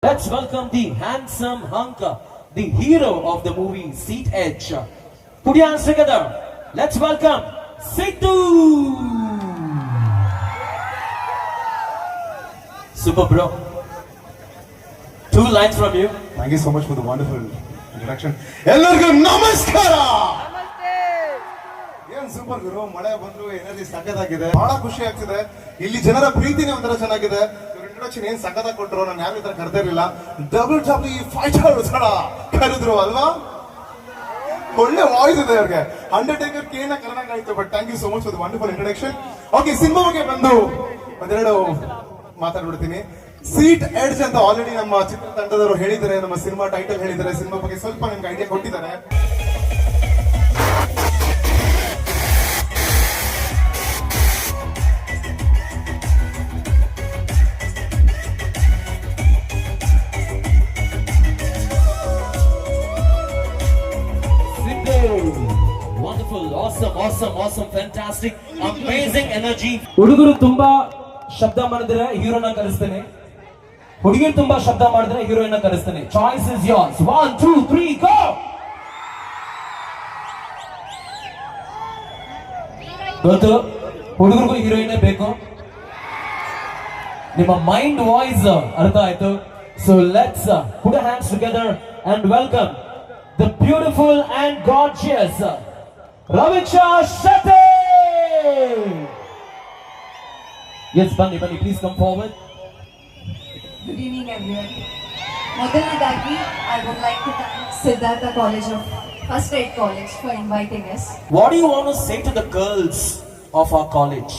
Let's welcome the handsome hunk, the hero of the movie Seat Edge. Put your hands together. Let's welcome Sidhu. Super bro. 2 lines from you. Thank you so much for the wonderful introduction. ಎಲ್ಲರಿಗೂ ನಮಸ್ಕಾರ. ಏನ್ super ಗುರು, ಮಳೆ ಬಂದ್ರು energy ಸಖತ್ತಾಗಿದೆ, ಬಹಳ ಖುಷಿ ಆಗ್ತಿದೆ. ಇಲ್ಲಿ ಜನರ ಪ್ರೀತಿನೇ ಒಂಥರ ಚೆನ್ನಾಗಿದೆ. ಇಂಟ್ರೊಡಕ್ಷನ್ ಏನ್ ಸಖತ್ತಾಗಿ ಕೊಟ್ಟರು, ನಾನು ಯಾರು ಈ ತರ ಕರ್ತಾ ಇರಲಿಲ್ಲ. WWE ಫೈಟರ್ ಕರೆದ್ರು ಅಲ್ವಾ, ಒಳ್ಳೆ ವಾಯ್ಸ್ ಇದೆ ಅವ್ರಿಗೆ. ಅಂಡರ್ಟೇಕರ್ ಕೇನ ಕರೆದಂಗ್ ಆಯ್ತು. But thank you so much for the wonderful introduction. Okay, cinema ಬಗ್ಗೆ ಬಂದು ಒಂದೆರಡು ಮಾತಾಡ್ಬಿಡ್ತೀನಿ. ಸೀಟ್ ಎಡ್ಜ್ ಅಂತ ಆಲ್ರೆಡಿ ನಮ್ಮ ಚಿತ್ರತಂಡದವರು ಹೇಳಿದ್ದಾರೆ, ನಮ್ಮ ಸಿನಿಮಾ ಟೈಟಲ್ ಹೇಳಿದ್ದಾರೆ, ಸಿನಿಮಾ ಬಗ್ಗೆ ಸ್ವಲ್ಪ ನಿಮ್ಗೆ ಐಡಿಯಾ ಕೊಟ್ಟಿದ್ದಾರೆ. Wonderful, awesome, fantastic, amazing energy. ಹುಡುಗರು ತುಂಬಾ ಶಬ್ದ ಮಾಡಿದ್ರೆ ಹೀರೋನ ಕರೆಸ್ತೇನೆ, ಹುಡುಗಿರು ತುಂಬಾ ಶಬ್ದ ಮಾಡಿದ್ರೆ ಹೀರೋಯಿನ್ ಕರೆಸ್ತೇನೆ. Choice is yours. 1 2 3 ಗೋ. ಗೊತ್ತು, ಹುಡುಗರಿಗೂ ಹೀರೋಯಿನ್ ಬೇಕು. ನಿಮ್ಮ ಮೈಂಡ್ ವಾಯ್ಸ್ ಅರ್ಥ ಆಯ್ತು. So let's put our hands together and welcome the beautiful and gorgeous Raviksha Shetty. Yes, Bunny, please come forward. Good evening, everyone. Modanadagi, I would like to thank Siddhartha College of First Aid College for inviting us. What do you want to say to the girls of our college?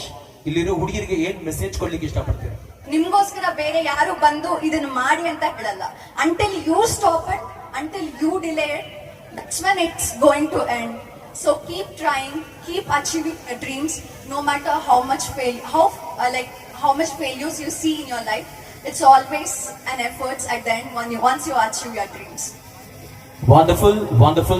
ಇಲ್ಲಿರೋ ಹುಡುಗಿರಿಗೆ ಏನು message ಕೊಡ್ಲಿಕ್ಕೆ ಇಷ್ಟಪಡ್ತೀರಾ? ನಿಮಗೋಸ್ಕರ ಬೇರೆ ಯಾರು ಬಂದು ಇದನ್ನು ಮಾಡಿ ಅಂತ ಹೇಳಲ್ಲ. Until you stop it, until you delay it, that's when it's going to end. So keep trying, keep achieving your dreams, no matter how much failures you see in your life. It's always an effort at the end once you achieve your dreams. Wonderful.